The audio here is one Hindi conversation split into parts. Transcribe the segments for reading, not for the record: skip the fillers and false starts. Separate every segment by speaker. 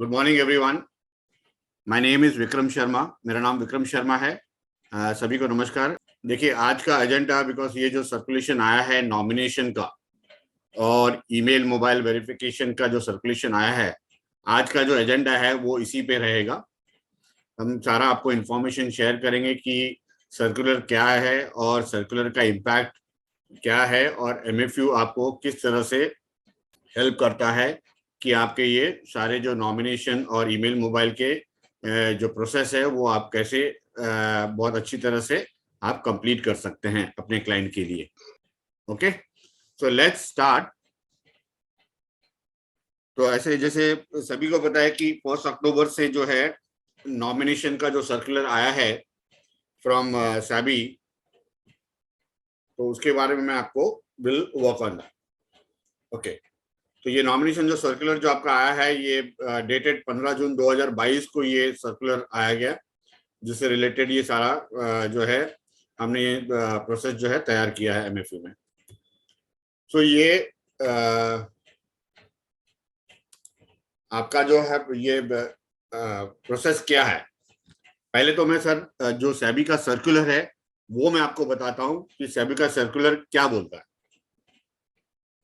Speaker 1: Good morning everyone. My name is Vikram Sharma. मेरा नाम विक्रम शर्मा है। सभी को नमस्कार। देखिए आज का एजेंडा, बिकॉज ये जो सर्कुलेशन आया है नॉमिनेशन का और ईमेल मोबाइल वेरिफिकेशन का जो सर्कुलेशन आया है, आज का जो एजेंडा है वो इसी पे रहेगा। हम सारा आपको इन्फॉर्मेशन शेयर करेंगे कि सर्कुलर क्या है और सर्कुलर का इम्पैक्ट क्या है और एमएफयू आपको किस तरह से हेल्प करता है कि आपके ये सारे जो नॉमिनेशन और ईमेल मोबाइल के जो प्रोसेस है वो आप कैसे बहुत अच्छी तरह से आप कंप्लीट कर सकते हैं अपने क्लाइंट के लिए। Okay, so let's start. तो ऐसे जैसे सभी को पता है कि 1 अक्टूबर से जो है नॉमिनेशन का जो सर्कुलर आया है फ्रॉम SEBI, तो उसके बारे में मैं आपको will work on that. Okay, तो ये नॉमिनेशन जो सर्कुलर जो आपका आया है ये डेटेड 15 जून 2022 को ये सर्कुलर आया गया, जिससे रिलेटेड ये सारा जो है हमने ये प्रोसेस जो है तैयार किया है एमएफयू में। सो ये आपका जो है ये प्रोसेस क्या है, पहले तो मैं सर जो SEBI का सर्कुलर है वो मैं आपको बताता हूं कि SEBI का सर्कुलर क्या बोलता है।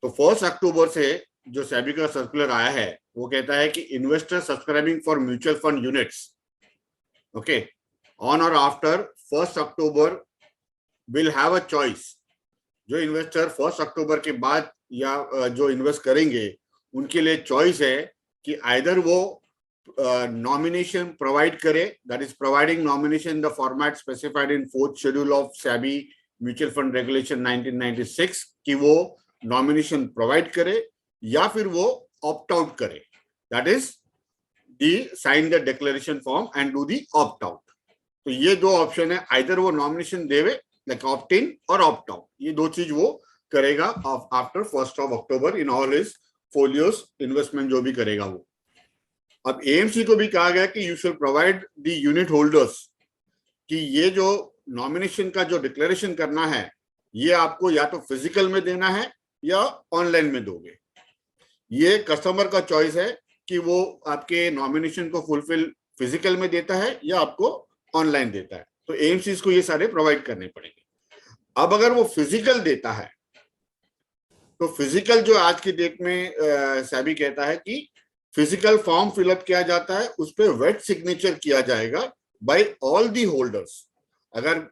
Speaker 1: तो 1 अक्टूबर से जो SEBI का सर्कुलर आया है वो कहता है कि investor subscribing for mutual fund units, okay, on और after 1 October will have a choice. जो इन्वेस्टर 1 अक्टूबर के बाद या जो इन्वेस्ट करेंगे उनके लिए चॉइस है कि आइदर वो नॉमिनेशन प्रोवाइड करे, that is providing nomination in the format specified in 4th schedule of SEBI mutual fund regulation 1996 कि वो नॉमिनेशन प्रोवाइड करे, या फिर वो ऑप्ट आउट करे, that is the sign the declaration form and do the opt out. तो ये दो ऑप्शन है, आइदर वो नॉमिनेशन देवे लाइक ऑप्ट इन और ऑप्ट आउट, ये दो चीज वो करेगा after 1 October in all his folios investment जो भी करेगा वो। अब AMC को भी कहा गया कि you should provide the unit holders कि ये जो नॉमिनेशन का जो डिक्लेरेशन करना है ये आपको या तो फिजिकल में देना है या ऑनलाइन में दोगे। ये कस्टमर का चॉइस है कि वो आपके नॉमिनेशन को फुलफिल फिजिकल में देता है या आपको ऑनलाइन देता है। तो AMCs को ये सारे प्रोवाइड करने पड़ेंगे। अब अगर वो फिजिकल देता है तो फिजिकल जो आज की डेट में SEBI कहता है कि फिजिकल फॉर्म फिलअप किया जाता है, उस पर वेट सिग्नेचर किया जाएगा बाय ऑल दी होल्डर्स। अगर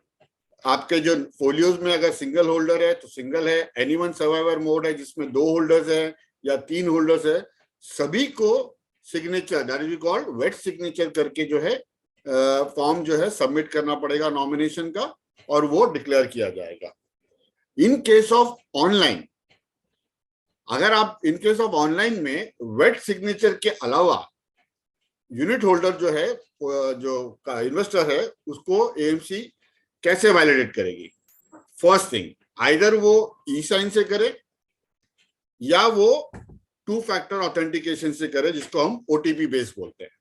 Speaker 1: आपके जो फोलियोज में अगर सिंगल होल्डर है तो सिंगल है, एनीवन सर्वाइवर मोड है जिसमें 2 होल्डर्स है या 3 होल्डर्स है, सभी को signature that is called wet signature करके जो है फॉर्म जो है सबमिट करना पड़ेगा नॉमिनेशन का, और वो डिक्लेयर किया जाएगा। इन केस ऑफ ऑनलाइन, अगर आप इन केस ऑफ ऑनलाइन में वेट सिग्नेचर के अलावा यूनिट होल्डर जो है जो इन्वेस्टर है उसको AMC कैसे वैलिडेट करेगी? फर्स्ट थिंग, आइदर वो ई-साइन से करे या वो 2 फैक्टर ऑथेंटिकेशन से करे, जिसको हम OTP बेस बोलते हैं।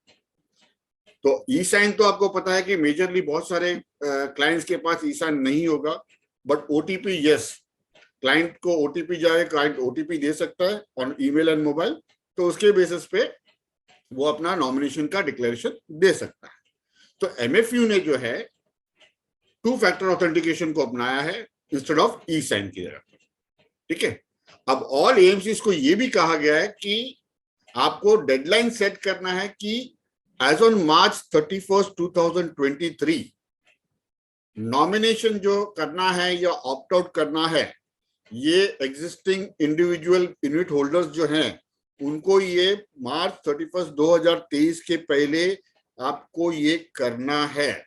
Speaker 1: तो ई-साइन तो आपको पता है कि मेजरली बहुत सारे क्लाइंट्स के पास ई-साइन नहीं होगा, बट OTP यस, क्लाइंट को OTP जाए, क्लाइंट OTP दे सकता है ऑन ईमेल एंड मोबाइल, तो उसके बेसिस पे वो अपना नॉमिनेशन का डिक्लेरेशन दे सकता है। तो MFU ने जो है 2 फैक्टर ऑथेंटिकेशन को अपनाया है इंस्टेड ऑफ ई-साइन की तरफ। ठीक है, अब ऑल AMCs को ये भी कहा गया है कि आपको डेडलाइन सेट करना है कि एज ऑन March 31, 2023 नॉमिनेशन जो करना है या ऑप्ट आउट करना है, ये एग्जिस्टिंग इंडिविजुअल यूनिट होल्डर्स जो हैं उनको ये March 31, 2023 के पहले आपको ये करना है,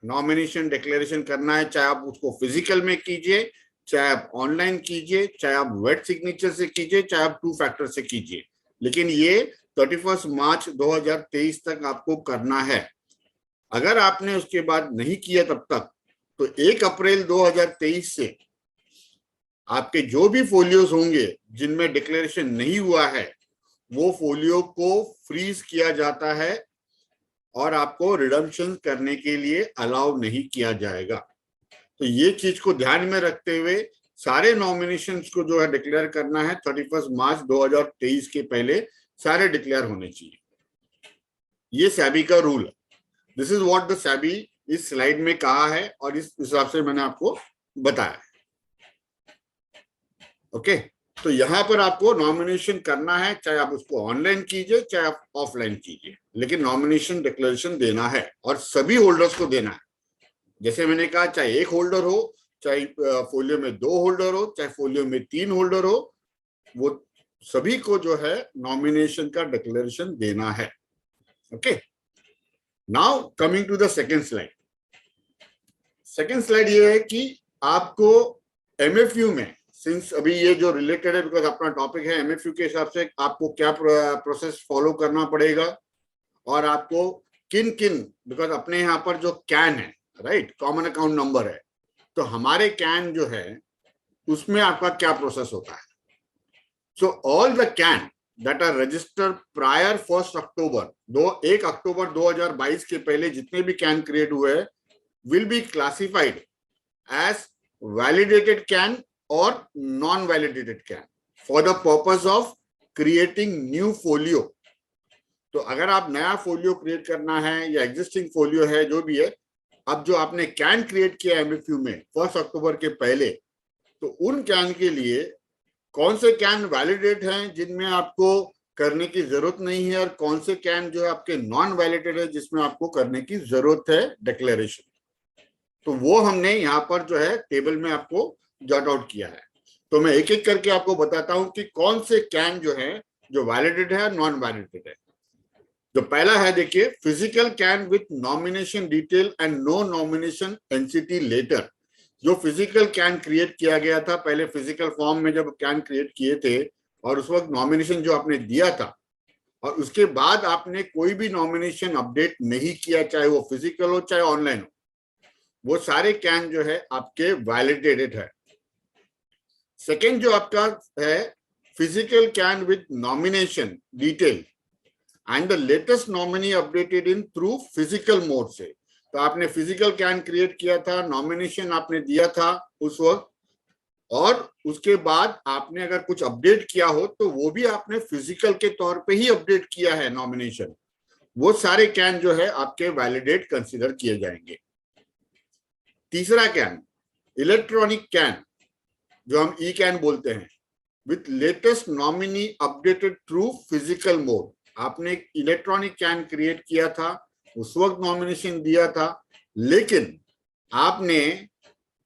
Speaker 1: नॉमिनेशन डिक्लेरेशन करना है। चाहे आप उसको फिजिकल में कीजिए, चाहे आप ऑनलाइन कीजिए, चाहे आप वेट सिग्नेचर से कीजिए, चाहे आप 2 फैक्टर से कीजिए, लेकिन ये 31 मार्च 2023 तक आपको करना है। अगर आपने उसके बाद नहीं किया तब तक, तो 1 अप्रैल 2023 से आपके जो भी फोलियोज होंगे जिनमें डिक्लेरेशन नहीं हुआ है वो फोलियो को फ्रीज किया जाता है और आपको रिडम्पशन करने के लिए अलाउ नहीं किया जाएगा। तो ये चीज को ध्यान में रखते हुए सारे नॉमिनेशंस को जो है डिक्लेयर करना है 31 मार्च 2023 के पहले सारे डिक्लेयर होने चाहिए। ये सैबी का रूल है। This is what the SEBI इस स्लाइड में कहा है और इस हिसाब से मैंने आपको बताया। ओके, तो यहां पर आपको नॉमिनेशन करना है, चाहे आप उसको ऑनलाइन कीजिए चाहे आप ऑफलाइन कीजिए, लेकिन नॉमिनेशन डिक्लेरेशन देना है और सभी होल्डर्स को देना है। जैसे मैंने कहा, चाहे एक होल्डर हो, चाहे फोलियो में 2 होल्डर हो, चाहे फोलियो में 3 होल्डर हो, वो सभी को जो है नॉमिनेशन का डिक्लेरेशन देना है। Okay, now coming to the second slide. Second slide ये है कि आपको एमएफयू में, सिंस अभी ये जो रिलेटेड है बिकॉज अपना टॉपिक है, एमएफयू के हिसाब से आपको क्या प्रोसेस फॉलो करना पड़ेगा और आपको किन किन, बिकॉज अपने यहाँ पर जो कैन है, राइट, कॉमन अकाउंट नंबर है, तो हमारे कैन जो है उसमें आपका क्या प्रोसेस होता है। So all the CAN that are registered prior 1 October 1 October 2022 के पहले जितने भी कैन क्रिएट हुए हैं will be classified as validated can or non-validated can for the purpose of creating new folio। तो अगर आप नया फोलियो क्रिएट करना है या एग्जिस्टिंग फोलियो है जो भी है, अब जो आपने कैन क्रिएट किया एमएफयू में 1 अक्टूबर के पहले, तो उन कैन के लिए कौन से कैन वैलिडेट हैं जिनमें आपको करने की जरूरत नहीं है और कौन से कैन जो है आपके नॉन वैलिडेट है जिसमें आपको करने की जरूरत है डिक्लेरेशन, तो वो हमने यहाँ पर जो है टेबल में आपको जॉट आउट किया है। तो मैं एक एक करके आपको बताता हूं कि कौन से कैन जो है जो वैलिडेट है नॉन वैलिडेट है। जो पहला है, देखिए, physical CAN with nomination detail and no nomination NCT letter. जो फिजिकल कैन क्रिएट किया गया था पहले, फिजिकल फॉर्म में जब कैन क्रिएट किए थे और उस वक्त नॉमिनेशन जो आपने दिया था और उसके बाद आपने कोई भी नॉमिनेशन अपडेट नहीं किया, चाहे वो फिजिकल हो चाहे ऑनलाइन हो, वो सारे कैन जो है आपके वैलिडेटेड है। सेकेंड जो आपका है, physical can with nomination detail and the latest nominee updated in through physical mode से। तो आपने फिजिकल कैन क्रिएट किया था, नॉमिनेशन आपने दिया था उस वक्त, और उसके बाद आपने अगर कुछ अपडेट किया हो तो वो भी आपने फिजिकल के तौर पे ही अपडेट किया है नॉमिनेशन, वो सारे कैन जो है आपके वैलिडेट कंसिडर किए जाएंगे। तीसरा कैन, इलेक्ट्रॉनिक कैन, जो हम ई कैन बोलते हैं, with latest nominee updated through physical mode. आपने एक इलेक्ट्रॉनिक कैन क्रिएट किया था, उस वक्त नॉमिनेशन दिया था, लेकिन आपने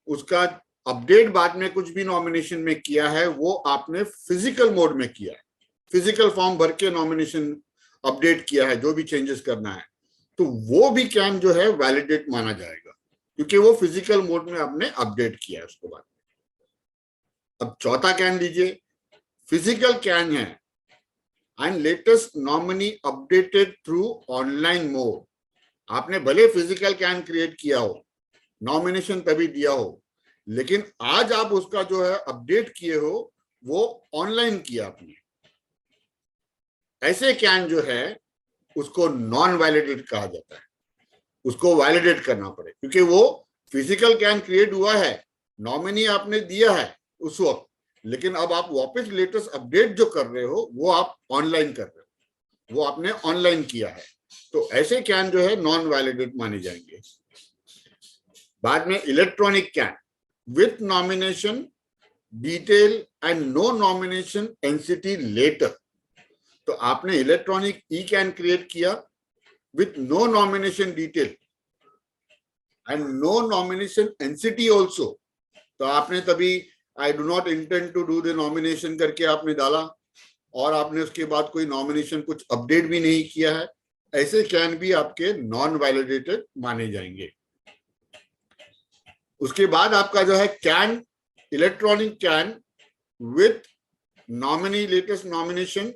Speaker 1: उसका अपडेट बाद में कुछ भी नॉमिनेशन में किया है वो आपने फिजिकल मोड में किया है, फिजिकल फॉर्म भर के नॉमिनेशन अपडेट किया है, जो भी चेंजेस करना है, तो वो भी कैन जो है वैलिडेट माना जाएगा क्योंकि वो फिजिकल मोड में आपने अपडेट किया है उसके बाद। अब चौथा कैन लीजिए, फिजिकल कैन है and latest nominee updated through online mode. आपने भले फिजिकल कैन क्रिएट किया हो, नॉमिनेशन तभी दिया हो, लेकिन आज आप उसका जो है अपडेट किए हो वो ऑनलाइन किया आपने, ऐसे कैन जो है उसको नॉन वैलिडेट कहा जाता है, उसको वैलिडेट करना पड़े क्योंकि वो फिजिकल कैन क्रिएट हुआ है, नॉमिनी आपने दिया है उस वक्त, लेकिन अब आप वापस लेटेस्ट अपडेट जो कर रहे हो वो आप ऑनलाइन कर रहे हो, वो आपने ऑनलाइन किया है, तो ऐसे कैन जो है नॉन वैलिडेट माने जाएंगे। बाद में electronic CAN with nomination detail and no nomination NCT letter. तो आपने इलेक्ट्रॉनिक ई कैन क्रिएट किया with no nomination detail and no nomination NCT also, तो आपने तभी I do not intend to do the nomination करके आपने डाला और आपने उसके बाद कोई नॉमिनेशन कुछ अपडेट भी नहीं किया है, ऐसे कैन भी आपके नॉन वैलिडेटेड माने जाएंगे। उसके बाद आपका जो है CAN, electronic CAN with nominee latest nomination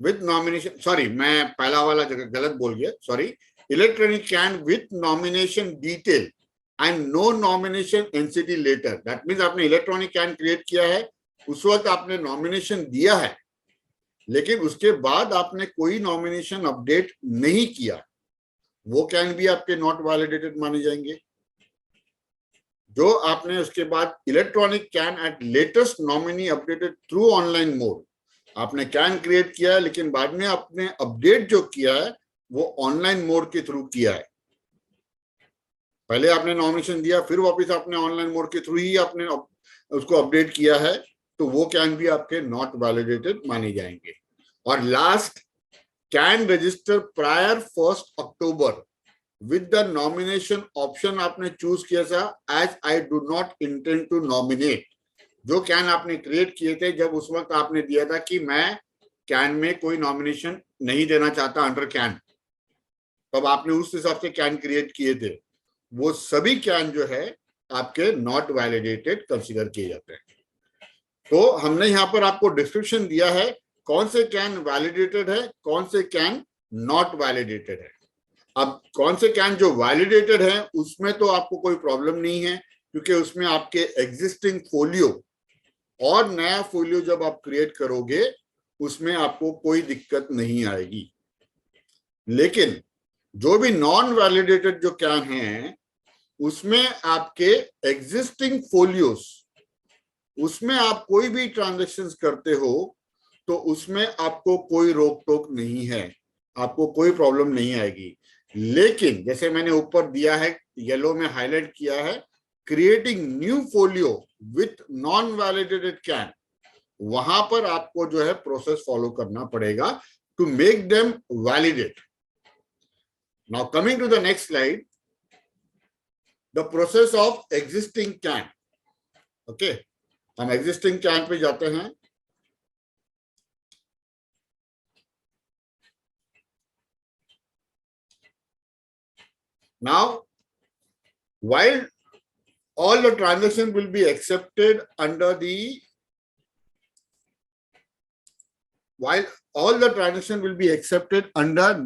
Speaker 1: with nomination, sorry मैं पहला वाला जगह गलत बोल गया, sorry, electronic CAN with nomination detail and no nomination NCT letter. That means आपने इलेक्ट्रॉनिक कैन क्रिएट किया है, उस वक्त आपने नॉमिनेशन दिया है, लेकिन उसके बाद आपने कोई नॉमिनेशन अपडेट नहीं किया, वो कैन भी आपके नॉट वैलिडेटेड माने जाएंगे। जो आपने उसके बाद electronic can at latest nominee updated through online mode, आपने कैन क्रिएट किया है, लेकिन बाद में आपने अपडेट जो किया है वो ऑनलाइन मोड के थ्रू किया है। पहले आपने नॉमिनेशन दिया, फिर वापस आपने ऑनलाइन मोड के थ्रू ही आपने उसको अपडेट किया है, तो वो कैन भी आपके नॉट वैलिडेटेड माने जाएंगे। और last, CAN register prior 1 October with the nomination option आपने चूज किया था as I do not intend to nominate. जो कैन आपने क्रिएट किए थे, जब उस वक्त आपने दिया था कि मैं कैन में कोई नॉमिनेशन नहीं देना चाहता अंडर कैन, तब आपने उस हिसाब से कैन क्रिएट किए थे, वो सभी कैन जो है आपके नॉट वैलिडेटेड कंसीडर किए जाते हैं। तो हमने यहाँ पर आपको डिस्क्रिप्शन दिया है कौन से कैन वैलिडेटेड है, कौन से कैन नॉट वैलिडेटेड है। अब कौन से कैन जो वैलिडेटेड है उसमें तो आपको कोई प्रॉब्लम नहीं है, क्योंकि उसमें आपके एग्जिस्टिंग फोलियो और नया फोलियो जब आप क्रिएट करोगे उसमें आपको कोई दिक्कत नहीं आएगी। लेकिन जो भी नॉन वैलिडेटेड जो कैन है उसमें आपके एग्जिस्टिंग फोलियोस, उसमें आप कोई भी ट्रांजैक्शंस करते हो तो उसमें आपको कोई रोक टोक नहीं है, आपको कोई प्रॉब्लम नहीं आएगी। लेकिन जैसे मैंने ऊपर दिया है, येलो में हाईलाइट किया है, creating new folio with non validated CAN, वहां पर आपको जो है प्रोसेस फॉलो करना पड़ेगा to make them validate. Now coming to the next slide, the process of existing CAN. Okay, हम एग्जिस्टिंग कैन पे जाते हैं। Now, while all the transaction will be accepted under the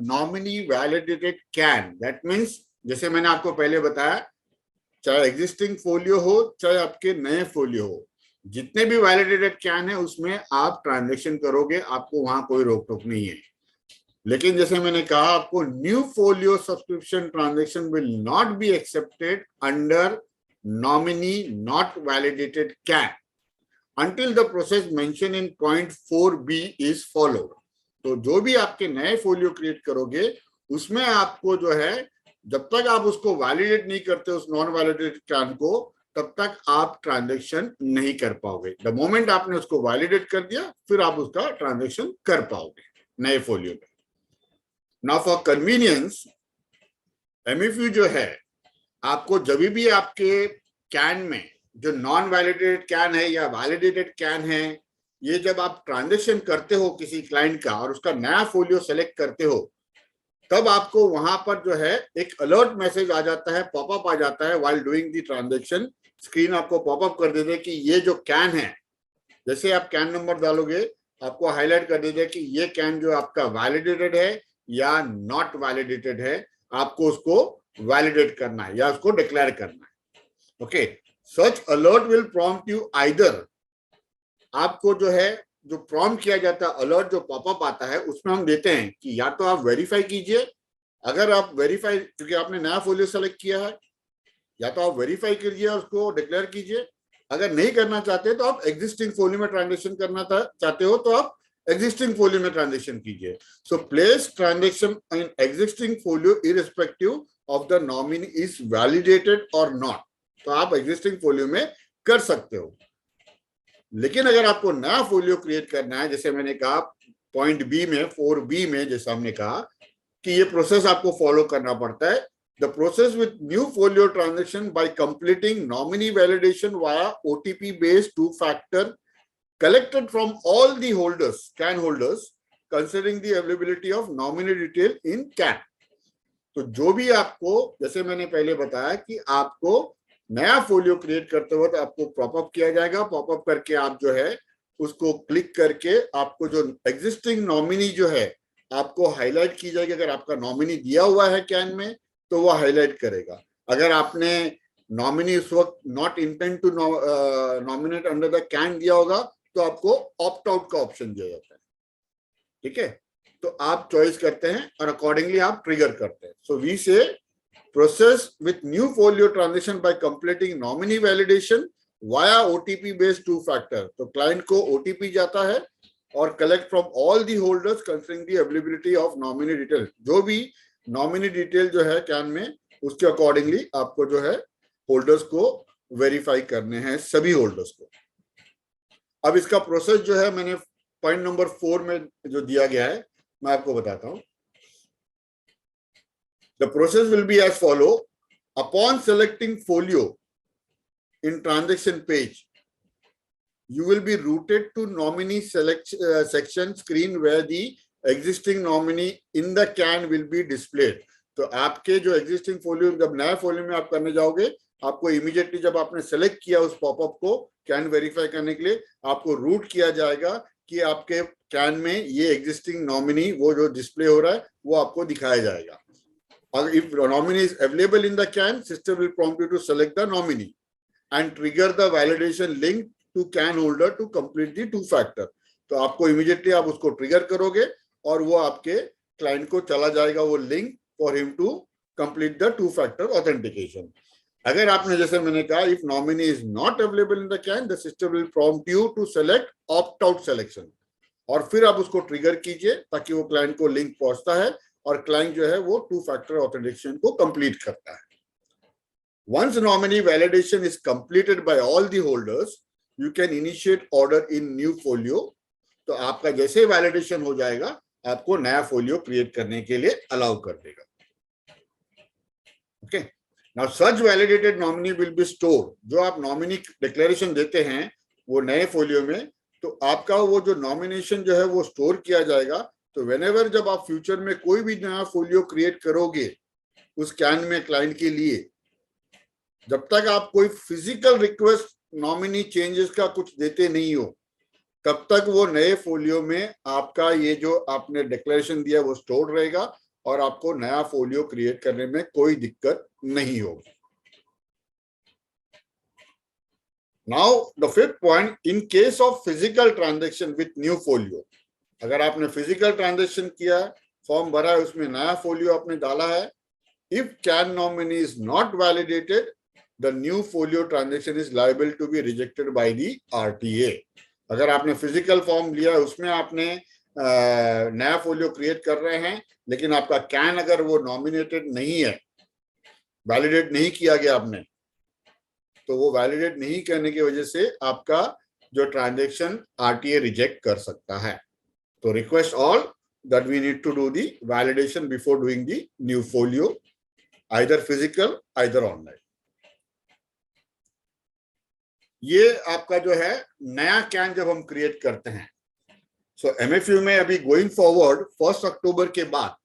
Speaker 1: nominee validated can, that means जैसे मैंने आपको पहले बताया, चाहे एग्जिस्टिंग फोलियो हो चाहे आपके नए फोलियो हो, जितने भी वैलिडेटेड कैन है उसमें आप ट्रांजेक्शन करोगे, आपको वहां कोई रोक टोक नहीं है। लेकिन जैसे मैंने कहा, आपको new folio subscription transaction will not be accepted under nominee not validated can until the process mentioned in point 4b is followed। तो जो भी आपके नए फोलियो क्रिएट करोगे उसमें आपको जो है, जब तक आप उसको वैलिडेट नहीं करते उस नॉन वैलिडेटेड कैन को, तब तक आप ट्रांजैक्शन नहीं कर पाओगे। द मोमेंट आपने उसको वैलिडेट कर दिया, फिर आप उसका ट्रांजैक्शन कर पाओगे नए फोलियो में। नाउ फॉर कन्वीनियंस, एमएफयू जो है, आपको जब भी आपके कैन में जो नॉन वैलिडेटेड कैन है या वैलिडेटेड कैन है, ये जब आप ट्रांजैक्शन करते हो किसी क्लाइंट का और उसका नया फोलियो सेलेक्ट करते हो, तब आपको वहां पर जो है एक अलर्ट मैसेज आ जाता है, पॉपअप आ जाता है while doing the transaction. Screen आपको पॉपअप कर देते कि ये जो कैन है, जैसे आप कैन नंबर डालोगे आपको हाईलाइट कर देते कि ये कैन जो आपका वैलिडेटेड है या नॉट वैलिडेटेड है, आपको उसको वैलिडेट करना है या उसको डिक्लेयर करना है। Okay, such alert will prompt you either, आपको जो है जो प्रॉम्प्ट किया जाता है, अलर्ट जो पॉपअप आता है उसमें हम देते हैं कि या तो आप वेरीफाई कीजिए, अगर आप वेरीफाई, क्योंकि आपने नया फोलियो सेलेक्ट किया है, या तो आप वेरीफाई कीजिए और उसको डिक्लेयर कीजिए। अगर नहीं करना चाहते तो आप एग्जिस्टिंग फोलियो में ट्रांजेक्शन करना चाहते हो तो आप एग्जिस्टिंग फोलियो में ट्रांजेक्शन कीजिए। So place transaction in existing folio irrespective of the nominee is validated और नॉट, तो आप एग्जिस्टिंग फोलियो में कर सकते हो। लेकिन अगर आपको नया फोलियो क्रिएट करना है, जैसे मैंने कहा पॉइंट बी में 4b में, जैसा हमने कहा कि ये प्रोसेस आपको फॉलो करना पड़ता है। The process with new folio transaction by completing nominee validation via OTP based two-factor collected from all the holders, CAN holders, considering the availability of nominee detail in CAN। तो जो भी आपको, जैसे मैंने पहले बताया कि आपको नया फोलियो क्रिएट करते वक्त आपको पॉपअप किया जाएगा, पॉपअप करके आप जो है उसको क्लिक करके आपको जो एग्जिस्टिंग नॉमिनी जो है आपको हाईलाइट की जाएगी। अगर आपका नॉमिनी दिया हुआ है कैन में तो वो हाईलाइट करेगा। अगर आपने नॉमिनी उस वक्त not intend to nominate under the CAN दिया होगा तो आपको ऑप्ट आउट का ऑप्शन दिया जाता है। ठीक है, तो आप चॉइस करते हैं और अकॉर्डिंगली आप ट्रिगर करते हैं। सो वी से process with new folio transaction bye completing nominee validation via OTP based two factor. तो क्लाइंट को ओटीपी जाता है और collect from all the holders considering the availability of nominee detail. जो भी नॉमिनी डिटेल जो है कैन में, उसके अकॉर्डिंगली आपको जो है होल्डर्स को वेरीफाई करने हैं, सभी होल्डर्स को। अब इसका प्रोसेस जो है मैंने पॉइंट नंबर 4 में जो दिया गया है मैं आपको बताता हूं। The process will be as follow. Upon selecting folio in transaction page, you will be routed to nominee section screen where the existing nominee in the can will be displayed। तो आपके जो existing folio, जब नया folio में आप करने जाओगे, आपको immediately जब आपने select किया उस pop-up को can verify करने के लिए, आपको route किया जाएगा कि आपके can में ये existing nominee वो जो display हो रहा है वो आपको दिखाया जाएगा। और if nominee is available in the can, system will prompt you to select the nominee and trigger the validation link to can holder to complete the two factor। तो आपको immediately आप उसको trigger करोगे और वो आपके client को चला जाएगा वो link for him to complete the two factor authentication। अगर आपने जैसे मैंने कहा if nominee is not available in the can, the system will prompt you to select opt out selection और फिर आप उसको trigger कीजिए ताकि वो client को link पहुंचता है और client जो है वो two factor authentication को complete करता है। Once nominee validation is completed by all the holders, you can initiate order in new folio। तो आपका जैसे वैलिडेशन हो जाएगा आपको नया फोलियो क्रिएट करने के लिए अलाउ कर देगा। Okay, now such validated nominee will be store. जो आप नॉमिनी डिक्लेरेशन देते हैं वो नए फोलियो में, तो आपका वो जो नॉमिनेशन जो है वो स्टोर किया जाएगा। तो व्हेनेवर जब आप फ्यूचर में कोई भी नया फोलियो क्रिएट करोगे उस कैन में क्लाइंट के लिए, जब तक आप कोई फिजिकल रिक्वेस्ट नॉमिनी चेंजेस का कुछ देते नहीं हो, तब तक वो नए फोलियो में आपका ये जो आपने डिक्लेरेशन दिया वो स्टोर रहेगा और आपको नया फोलियो क्रिएट करने में कोई दिक्कत नहीं होगी। Now the fifth point, in case of physical transaction with new folio. अगर आपने फिजिकल ट्रांजेक्शन किया, फॉर्म भरा है, उसमें नया फोलियो आपने डाला है, if can nominee is not validated, the new folio transaction is liable to be rejected by the RTA। अगर आपने फिजिकल फॉर्म लिया उसमें आपने नया फोलियो क्रिएट कर रहे हैं लेकिन आपका कैन अगर वो नॉमिनेटेड नहीं है, वैलिडेट नहीं किया गया आपने, तो वो वैलिडेट नहीं करने की वजह से आपका जो ट्रांजैक्शन RTA रिजेक्ट कर सकता है। तो request all that we need to do the validation before doing the new folio, either physical either online। ये आपका जो है नया कैन जब हम क्रिएट करते हैं, सो MFU में अभी गोइंग फॉरवर्ड 1 अक्टूबर के बाद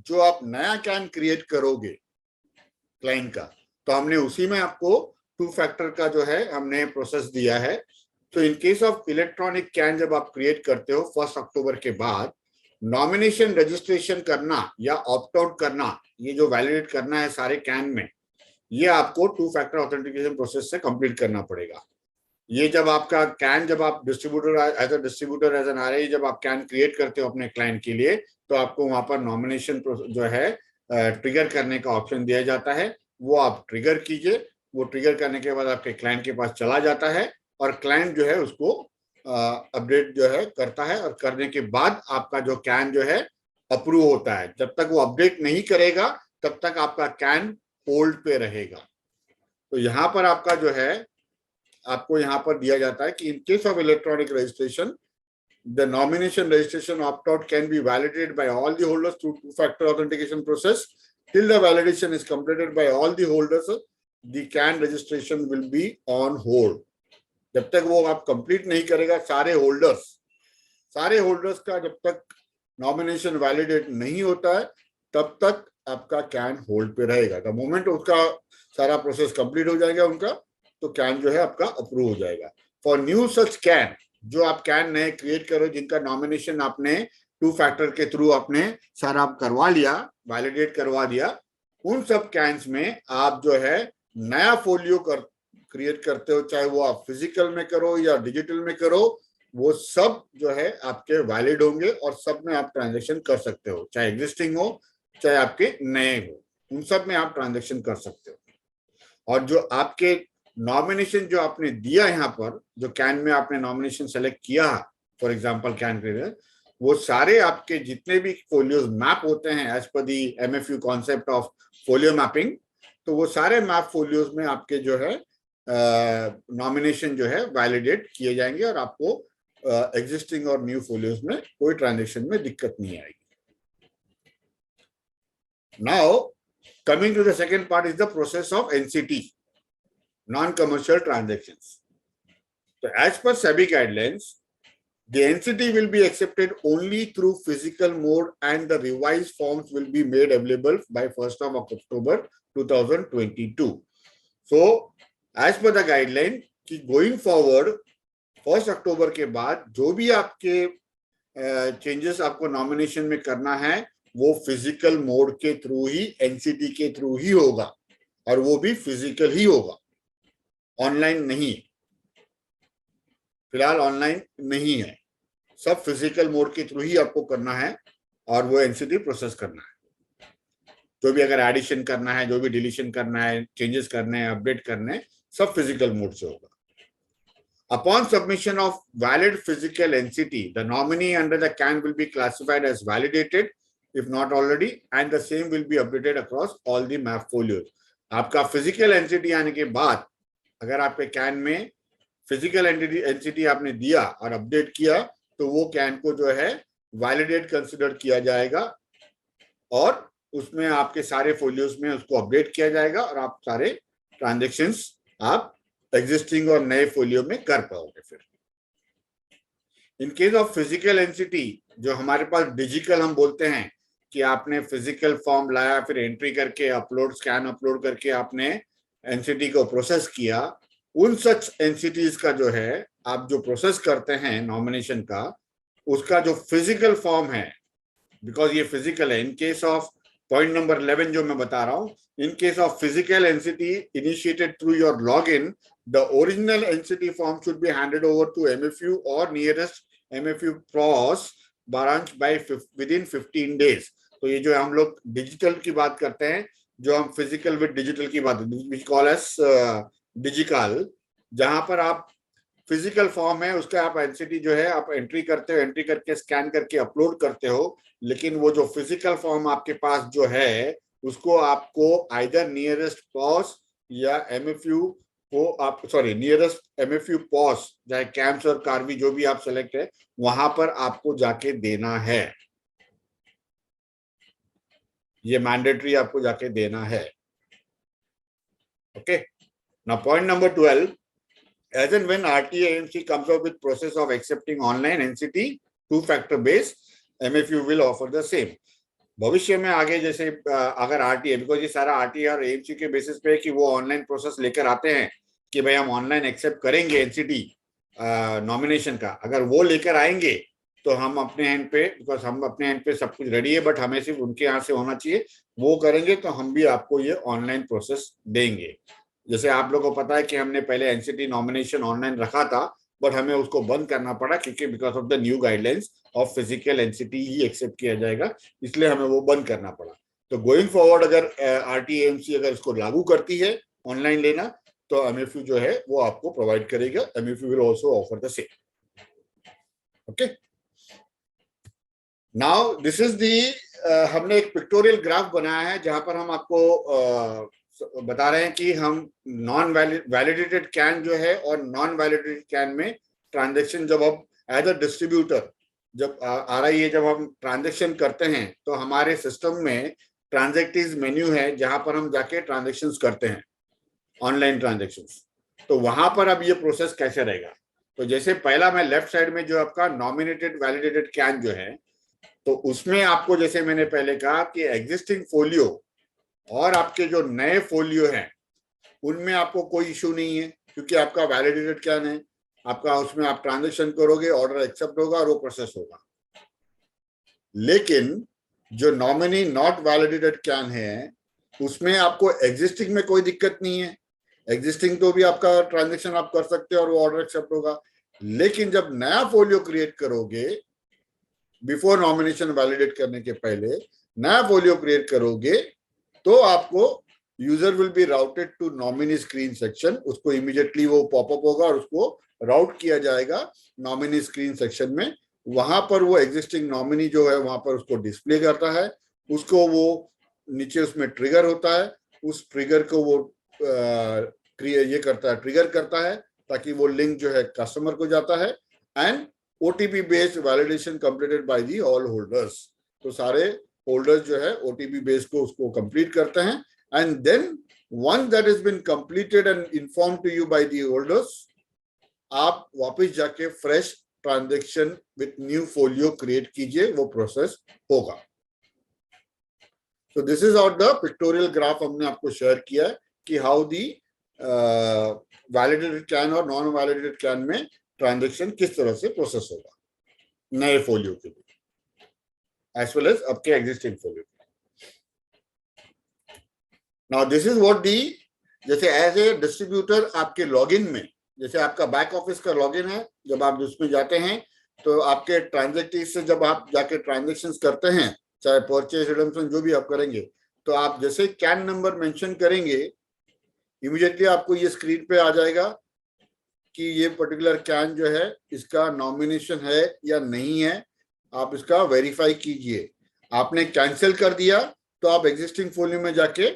Speaker 1: जो आप नया कैन क्रिएट करोगे क्लाइंट का, तो हमने उसी में आपको टू फैक्टर का जो है हमने प्रोसेस दिया है। तो in case of electronic can जब आप क्रिएट करते हो 1 अक्टूबर के बाद, नॉमिनेशन रजिस्ट्रेशन करना या ऑप्ट आउट करना, ये जो वैलिडेट करना है सारे कैन में, ये आपको टू फैक्टर ऑथेंटिकेशन प्रोसेस से कंप्लीट करना पड़ेगा। ये जब आपका कैन, जब आप डिस्ट्रीब्यूटर एज एन RI जब आप कैन क्रिएट करते हो अपने क्लाइंट के लिए, तो आपको वहां पर नॉमिनेशन जो है ट्रिगर करने का ऑप्शन दिया जाता है। वो आप ट्रिगर कीजिए, वो ट्रिगर करने के बाद आपके क्लाइंट के पास चला जाता है और क्लाइंट जो है उसको अपडेट जो है करता है और करने के बाद आपका जो कैन जो है अप्रूव होता है। जब तक वो अपडेट नहीं करेगा तब तक आपका कैन होल्ड पे रहेगा। तो यहाँ पर आपका जो है आपको यहाँ पर दिया जाता है कि in case of electronic registration, the nomination registration opt out can be validated bye all the holders through two factor authentication process till the validation is completed by all the holders, the can registration will be on hold. जब तक वो आप कंप्लीट नहीं करेगा सारे होल्डर्स का जब तक नॉमिनेशन वैलिडेट नहीं होता है तब तक आपका कैन होल्ड पे रहेगा। द मोमेंट उसका सारा प्रोसेस कंप्लीट हो जाएगा उनका, तो कैन जो है आपका अप्रूव हो जाएगा। फॉर न्यू सच कैन, जो आप कैन नए क्रिएट करो जिनका नॉमिनेशन आपने टू फैक्टर के थ्रू आपने सारा करवा लिया, वैलिडेट करवा दिया, उन सब कैन्स में आप जो है नया फोलियो क्रिएट करते हो, चाहे वो आप फिजिकल में करो या डिजिटल में करो, वो सब जो है आपके वैलिड होंगे और सब में आप ट्रांजेक्शन कर सकते हो, चाहे एग्जिस्टिंग हो चाहे आपके नए हो, उन सब में आप ट्रांजेक्शन कर सकते हो। और जो आपके नॉमिनेशन जो आपने दिया यहाँ पर, जो कैन में आपने नॉमिनेशन सेलेक्ट किया, फॉर एग्जाम्पल कैन क्रेडिटर, वो सारे आपके जितने भी फोलियोज मैप होते हैं as per the MFU concept of folio mapping, तो वो सारे मैप फोलियोज में आपके जो है नॉमिनेशन जो है वैलिडेट किए जाएंगे और आपको एग्जिस्टिंग और न्यू फोलियोज में कोई ट्रांजेक्शन में दिक्कत नहीं आएगी. Now, coming to the second part is the process of NCT, non-commercial transactions. So, as per SEBI guidelines, the NCT will be accepted only through physical mode, and the revised forms will be made available by 1st of October 2022. So, as per the guideline, कि going forward 1st October के बाद जो भी आपके चेंजेस आपको नॉमिनेशन में करना है वो फिजिकल मोड के थ्रू ही, एनसीटी के थ्रू ही होगा, और वो भी फिजिकल ही होगा, ऑनलाइन नहीं. फिलहाल ऑनलाइन नहीं है, सब फिजिकल मोड के थ्रू ही आपको करना है और वो एनसीटी प्रोसेस करना है. जो भी अगर एडिशन करना है, जो भी डिलीशन करना है, चेंजेस करने हैं, अपडेट करने हैं, सब फिजिकल मोड से होगा. Upon submission of valid physical NCT, the nominee under the CAN will be classified as validated, if not already, and the same will be updated across all the map folios. आपका फिजिकल एनसीटी आने के बाद अगर आपके कैन में फिजिकल एनसीटी आपने दिया और अपडेट किया, तो वो कैन को जो है वैलिडेट कंसिडर किया जाएगा और उसमें आपके सारे फोलियोज में उसको अपडेट किया जाएगा और आप सारे ट्रांजेक्शन्स आप एग्जिस्टिंग और नए फोलियो में कर पाओगे. फिर in case of physical NCT, जो हमारे पास डिजिटल हम बोलते हैं कि आपने फिजिकल फॉर्म लाया, फिर एंट्री करके अपलोड, स्कैन अपलोड करके आपने एनसीटी को प्रोसेस किया, उन सच एनसीटीज का जो है आप जो प्रोसेस करते हैं नॉमिनेशन का, उसका जो फिजिकल फॉर्म है, बिकॉज ये फिजिकल है. In case of point number 11 जो मैं बता रहा हूं, in case of physical NCT initiated through your login, the original NCT form should be handed over to MFU or nearest MFU POS branch by within 15 days. तो ये जो हम लोग डिजिटल की बात करते हैं, जो हम फिजिकल विद डिजिटल की बात, which call as डिजिकल, जहां पर आप फिजिकल फॉर्म है उसका आप एनसीटी जो है आप एंट्री करते हो, एंट्री करके स्कैन करके अपलोड करते हो, लेकिन वो जो फिजिकल फॉर्म आपके पास जो है उसको आपको आइदर नियरेस्ट पॉस या एमएफयू को आप नियरेस्ट एमएफयू पॉस, चाहे कैंप्स और कार्वी जो भी आप सेलेक्ट है, वहां पर आपको जाके देना है. ये मैंडेटरी आपको जाके देना है. Okay. Now point number 12, as and when RTA AMC comes up with process of accepting online NCT two-factor base, MFU will offer the same. भविष्य में आगे जैसे अगर आरटीए, बिकॉज ये सारा आरटीए और एएमसी के बेसिस पे कि वो ऑनलाइन प्रोसेस लेकर आते हैं कि भाई हम ऑनलाइन एक्सेप्ट करेंगे एनसीटी नॉमिनेशन का, अगर वो लेकर आएंगे तो हम अपने एंड पे, बिकॉज हम अपने एंड पे सब कुछ रेडी है, बट हमें सिर्फ उनके यहाँ से होना चाहिए, वो करेंगे तो हम भी आपको ये ऑनलाइन प्रोसेस देंगे. जैसे आप लोगों को पता है कि हमने पहले एनसीटी नॉमिनेशन ऑनलाइन रखा था, बट हमें उसको बंद करना पड़ा क्योंकि because of the new guidelines of physical NCT ही एक्सेप्ट किया जाएगा, इसलिए हमें वो बंद करना पड़ा. तो गोइंग फॉरवर्ड अगर आरटीएएमसी अगर इसको लागू करती है ऑनलाइन लेना, तो एमएफयू जो है वो आपको प्रोवाइड करेगा. MFU will also offer the same. Okay. Now this is the, हमने एक पिक्टोरियल ग्राफ बनाया है जहां पर हम आपको बता रहे हैं कि हम नॉन वैलिडेटेड कैन जो है और नॉन वैलिडेटेड कैन में ट्रांजैक्शन जब हम एज अ डिस्ट्रीब्यूटर जब आ रही है, जब हम ट्रांजैक्शन करते हैं तो हमारे सिस्टम में ट्रांजैक्टिव मेन्यू है जहां पर हम जाके ट्रांजैक्शंस करते हैं, ऑनलाइन ट्रांजैक्शंस. तो वहां पर अब ये प्रोसेस कैसे रहेगा, तो जैसे पहला मैं लेफ्ट साइड में जो आपका नॉमिनेटेड वैलिडेटेड कैन जो है, तो उसमें आपको जैसे मैंने पहले कहा कि एग्जिस्टिंग फोलियो और आपके जो नए फोलियो हैं उनमें आपको कोई इशू नहीं है क्योंकि आपका वैलिडेटेड कैन है, आपका उसमें आप ट्रांजैक्शन करोगे, ऑर्डर एक्सेप्ट होगा और वो प्रोसेस होगा. लेकिन जो नॉमिनी नॉट वैलिडेटेड कैन है उसमें आपको एग्जिस्टिंग में कोई दिक्कत नहीं है. एग्जिस्टिंग तो भी आपका ट्रांजैक्शन आप कर सकते हो और वो ऑर्डर एक्सेप्ट होगा. लेकिन जब नया फोलियो क्रिएट करोगे, बिफोर नॉमिनेशन वैलिडेट करने के पहले नया फोलियो क्रिएट करोगे, तो आपको user will be routed to nominee screen section, उसको इमीडिएटली वो पॉपअप होगा और उसको राउट किया जाएगा नॉमिनी स्क्रीन सेक्शन में। वहां पर वो एग्जिस्टिंग नॉमिनी जो है वहां पर उसको डिस्प्ले करता है, उसको वो नीचे उसमें ट्रिगर होता है, उस ट्रिगर को वो ये करता है, ट्रिगर करता है ताकि वो लिंक जो है कस्टमर को जाता है। And OTP based validation completed by the all holders, तो सारे होल्डर्स जो है ओटीपी बेस्ड को उसको कंप्लीट करते हैं। And then once that has been completed and informed to you by the holders, आप वापस जाके fresh transaction with new folio create कीजिए, वो प्रोसेस होगा। तो this is out the pictorial graph हमने आपको शेयर किया है कि हाउ दी वैलिडेटेड कैन और नॉन वैलिडेटेड कैन में ट्रांजैक्शन किस तरह से प्रोसेस होगा नए फोलियो के लिए एज वेल एज आपके existing folio. Now this is what the, जैसे एज ए डिस्ट्रीब्यूटर आपके लॉगिन में, जैसे आपका बैक ऑफिस का लॉगिन है, जब आप उसमें जाते हैं तो आपके ट्रांजैक्टिव से जब आप जाके ट्रांजैक्शंस करते हैं, चाहे परचेज रिडम्पशन जो भी आप करेंगे, तो आप जैसे कैन नंबर मेंशन करेंगे इमीडिएटली आपको ये स्क्रीन पे आ जाएगा कि ये पर्टिकुलर कैन जो है इसका नॉमिनेशन है या नहीं है, आप इसका वेरीफाई कीजिए। आपने कैंसिल कर दिया तो आप एग्जिस्टिंग फोलियो में जाके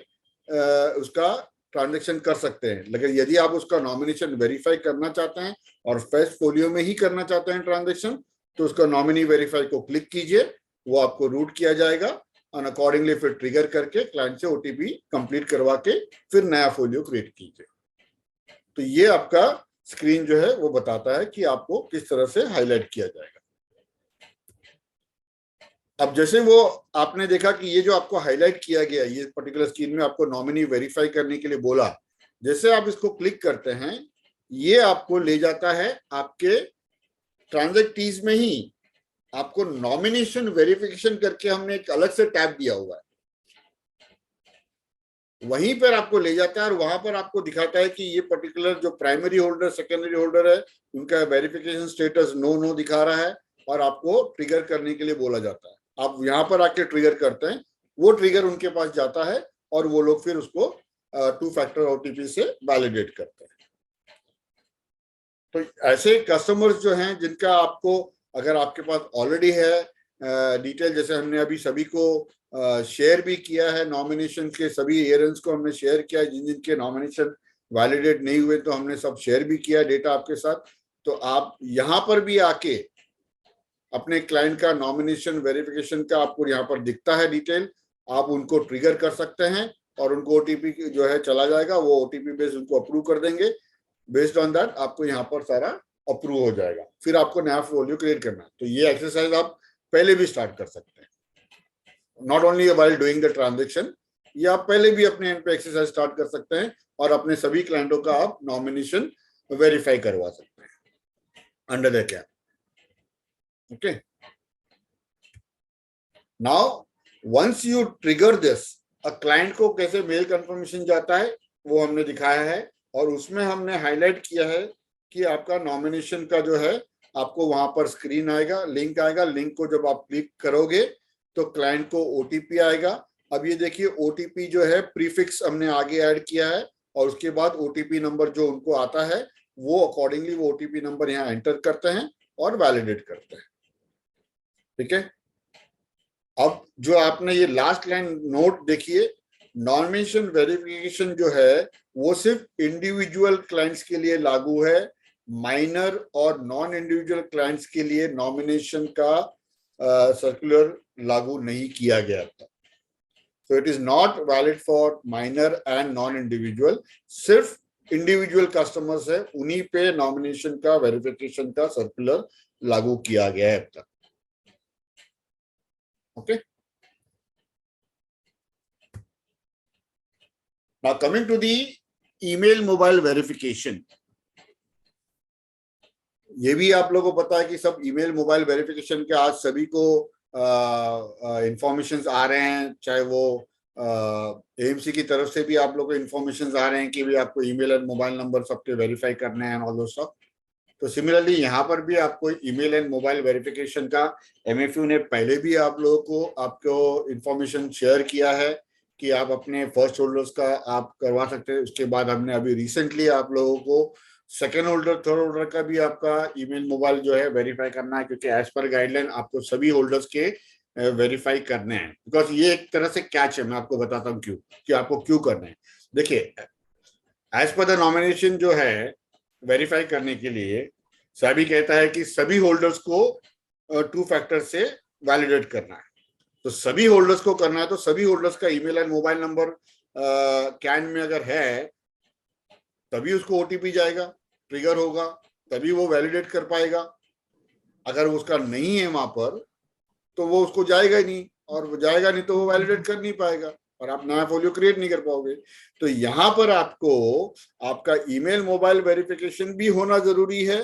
Speaker 1: उसका ट्रांजैक्शन कर सकते हैं, लेकिन यदि आप उसका नॉमिनेशन वेरीफाई करना चाहते हैं और फ्रेश फोलियो में ही करना चाहते हैं ट्रांजैक्शन, तो उसका नॉमिनी वेरीफाई को क्लिक कीजिए, वो आपको रूट किया जाएगा और अकॉर्डिंगली फिर ट्रिगर करके क्लाइंट से ओटीपी कंप्लीट करवा के फिर नया फोलियो क्रिएट कीजिए। तो ये आपका स्क्रीन जो है वो बताता है कि आपको किस तरह से हाईलाइट किया जाएगा। अब जैसे वो आपने देखा कि ये जो आपको हाईलाइट किया गया, ये पर्टिकुलर स्क्रीन में आपको नॉमिनी वेरीफाई करने के लिए बोला, जैसे आप इसको क्लिक करते हैं ये आपको ले जाता है आपके ट्रांजैक्टीज में ही, आपको नॉमिनेशन वेरिफिकेशन करके हमने एक अलग से टैब दिया हुआ है, वहीं पर आपको ले जाता है और वहां पर आपको दिखाता है कि ये पर्टिकुलर जो प्राइमरी होल्डर सेकेंडरी होल्डर है उनका वेरिफिकेशन स्टेटस नो दिखा रहा है और आपको ट्रिगर करने के लिए बोला जाता है। आप यहाँ पर आके ट्रिगर करते हैं, वो ट्रिगर उनके पास जाता है और वो लोग फिर उसको 2 फैक्टर ओटीपी से वैलिडेट करते हैं। तो ऐसे कस्टमर्स जो हैं जिनका आपको, अगर आपके पास ऑलरेडी है डिटेल, जैसे हमने अभी सभी को शेयर भी किया है, नॉमिनेशन के सभी एयरेंस को हमने शेयर किया है, जिन जिनके नॉमिनेशन वैलिडेट नहीं हुए तो हमने सब शेयर भी किया डेटा आपके साथ। तो आप यहाँ पर भी आके अपने क्लाइंट का नॉमिनेशन वेरिफिकेशन का आपको यहाँ पर दिखता है डिटेल, आप उनको ट्रिगर कर सकते हैं और उनको ओटीपी जो है चला जाएगा, वो ओटीपी बेस्ड उनको अप्रूव कर देंगे। बेस्ड ऑन दैट आपको यहाँ पर सारा अप्रूव हो जाएगा, फिर आपको नया फोलियो क्रिएट करना है। तो ये एक्सरसाइज आप पहले भी स्टार्ट कर सकते हैं, not only while doing the transaction, ये आप पहले भी अपने एंड पे एक्सरसाइज स्टार्ट कर सकते हैं और अपने सभी क्लाइंटों का आप नॉमिनेशन वेरीफाई करवा सकते हैं under the cap. Okay, now once you trigger this, client को कैसे मेल कंफर्मेशन जाता है वो हमने दिखाया है और उसमें हमने हाईलाइट किया है कि आपका नॉमिनेशन का जो है आपको वहां पर स्क्रीन आएगा, लिंक आएगा, लिंक को जब आप क्लिक करोगे तो क्लाइंट को ओटीपी आएगा। अब ये देखिए ओटीपी जो है प्रीफिक्स हमने आगे ऐड किया है और उसके बाद ओटीपी नंबर जो उनको आता है वो अकॉर्डिंगली वो ओटीपी नंबर यहाँ एंटर करते हैं और वैलिडेट करते हैं। ठीक है, अब जो आपने ये लास्ट लाइन नोट देखिए, नॉमिनेशन वेरिफिकेशन जो है वो सिर्फ इंडिविजुअल क्लाइंट्स के लिए लागू है, माइनर और नॉन इंडिविजुअल क्लाइंट्स के लिए नॉमिनेशन का सर्कुलर लागू नहीं किया गया था। So it is not valid for minor and non individual, सिर्फ इंडिविजुअल कस्टमर्स है उन्हीं पे नॉमिनेशन का वेरिफिकेशन का सर्कुलर लागू किया गया है अब तक। Okay. Now coming to the email mobile verification, ये भी आप लोगों को पता है कि सब ईमेल मोबाइल वेरिफिकेशन के आज सभी को इंफॉर्मेशन आ रहे हैं, चाहे वो एएमसी की तरफ से भी आप लोगों को इंफॉर्मेशन आ रहे हैं कि भी आपको ईमेल एंड मोबाइल नंबर सबके वेरीफाई करने हैं ऑल दो सब। तो सिमिलरली यहाँ पर भी आपको ईमेल एंड मोबाइल वेरिफिकेशन का एमएफयू ने पहले भी आप लोगों को आपको इंफॉर्मेशन शेयर किया है कि आप अपने फर्स्ट होल्डर्स का आप करवा सकते हैं। उसके बाद हमने अभी रिसेंटली आप लोगों को सेकेंड होल्डर, थर्ड होल्डर का भी आपका ईमेल मोबाइल जो है वेरीफाई करना है, क्योंकि एज पर गाइडलाइन आपको सभी होल्डर्स के वेरीफाई करने हैं। बिकॉज ये एक तरह से कैच है, मैं आपको बताता हूँ क्यों, कि आपको क्यों करना है। देखिए, एज पर द नॉमिनेशन जो है वेरीफाई करने के लिए सेबी कहता है कि सभी होल्डर्स को 2 फैक्टर से वैलिडेट करना है। तो सभी होल्डर्स को करना है, तो सभी होल्डर्स का email and mobile number can में अगर है तभी उसको ओटीपी जाएगा, ट्रिगर होगा, तभी वो वैलिडेट कर पाएगा। अगर उसका नहीं है वहां पर तो वो उसको जाएगा ही नहीं, और वो जाएगा नहीं तो वो वैलिडेट कर नहीं पाएगा और आप नया फोलियो क्रिएट नहीं कर पाओगे। तो यहां पर आपको आपका ईमेल मोबाइल वेरिफिकेशन भी होना जरूरी है,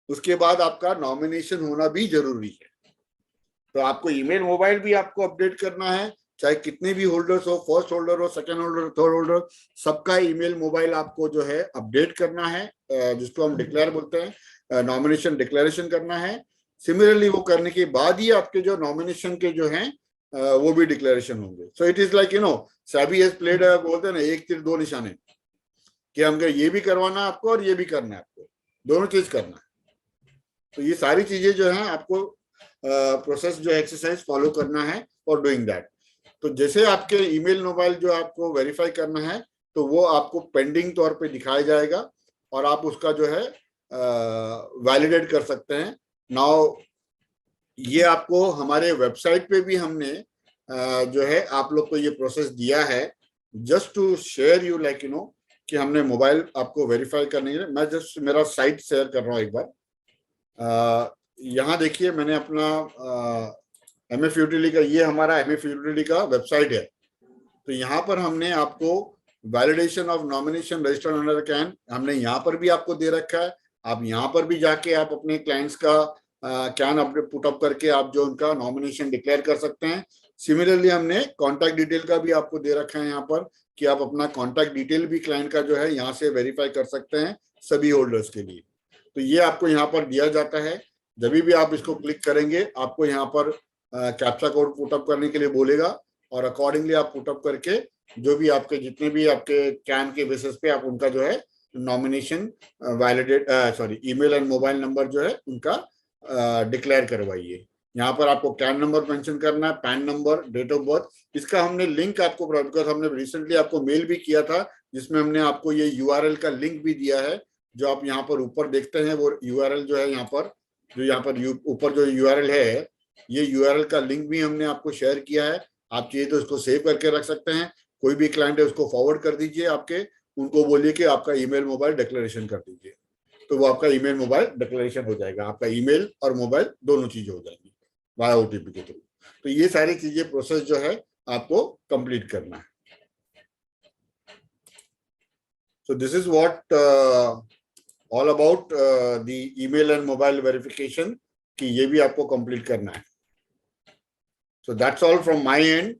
Speaker 1: उसके बाद आपका नॉमिनेशन होना भी जरूरी है। तो आपको ईमेल मोबाइल भी आपको अपडेट करना है, चाहे कितने भी होल्डर्स हो, फर्स्ट होल्डर हो, सेकंड होल्डर, थर्ड होल्डर, सबका ईमेल मोबाइल आपको जो है अपडेट करना है, जिसको हम डिक्लेयर बोलते हैं, नॉमिनेशन डिक्लेरेशन करना है। सिमिलरली वो करने के बाद ही आपके जो नॉमिनेशन के जो हैं वो भी डिक्लेरेशन होंगे। So it is like SEBI has played, बोलते हैं ना, एक तीर दो निशाने, कि हमको ये भी करवाना है आपको और ये भी करना है आपको, दोनों चीज करना है। तो ये सारी चीजें जो है आपको प्रोसेस जो एक्सरसाइज फॉलो करना है फॉर डूइंग दैट। तो जैसे आपके ईमेल मोबाइल जो आपको वेरीफाई करना है तो वो आपको पेंडिंग तौर पे दिखाया जाएगा और आप उसका जो है वैलिडेट कर सकते हैं। नाउ ये आपको हमारे वेबसाइट पे भी हमने जो है आप लोग को ये प्रोसेस दिया है, just to share you like कि हमने मोबाइल आपको वेरीफाई करने के लिए, मैं जस्ट मेरा साइट शेयर कर रहा हूँ एक बार। यहाँ देखिए, मैंने अपना MF यूटिलिटी का, ये हमारा MF यूटिलिटी का वेबसाइट है। तो यहाँ पर हमने आपको validation of nomination registered under can हमने यहाँ पर भी आपको दे रखा है। आप यहाँ पर भी जाके आप अपने क्लाइंट्स का कैन अपडेट पुट अप करके आप जो उनका नॉमिनेशन डिक्लेयर कर सकते हैं। सिमिलरली हमने कॉन्टैक्ट डिटेल का भी आपको दे रखा है यहाँ पर, कि आप अपना कॉन्टैक्ट डिटेल भी क्लाइंट का जो है यहाँ से वेरीफाई कर सकते हैं सभी होल्डर्स के लिए। तो ये आपको यहाँ पर दिया जाता है। जब भी आप इसको क्लिक करेंगे आपको यहाँ पर कैप्चा कोड पुटअप करने के लिए बोलेगा, और अकॉर्डिंगली आप पुटअप करके जो भी आपके जितने भी आपके कैन के बेसिस पे आप उनका जो है nomination validate email and mobile number जो है उनका डिक्लेयर करवाइए। यहाँ पर आपको कैन नंबर मेंशन करना है, PAN number, date of birth. इसका हमने लिंक आपको, बिकॉज हमने रिसेंटली आपको मेल भी किया था जिसमें हमने आपको ये URL का लिंक भी दिया है, जो आप यहाँ पर ऊपर देखते हैं। वो URL जो है यहाँ पर, जो यहाँ पर ऊपर जो URL है, ये URL का लिंक भी हमने आपको शेयर किया है। आप चाहिए तो इसको सेव करके रख सकते हैं। कोई भी क्लाइंट है उसको फॉरवर्ड कर दीजिए, आपके उनको बोलिए कि आपका ईमेल मोबाइल डिक्लेरेशन कर दीजिए, तो वो आपका ईमेल मोबाइल डिक्लेरेशन हो जाएगा। आपका ईमेल और मोबाइल दोनों चीजें हो जाएंगी वाया OTP के थ्रू। तो ये सारी चीजें प्रोसेस जो है आपको कंप्लीट करना है। So this is what all about the email and mobile verification, कि ये भी आपको कंप्लीट करना है। So that's all from my and.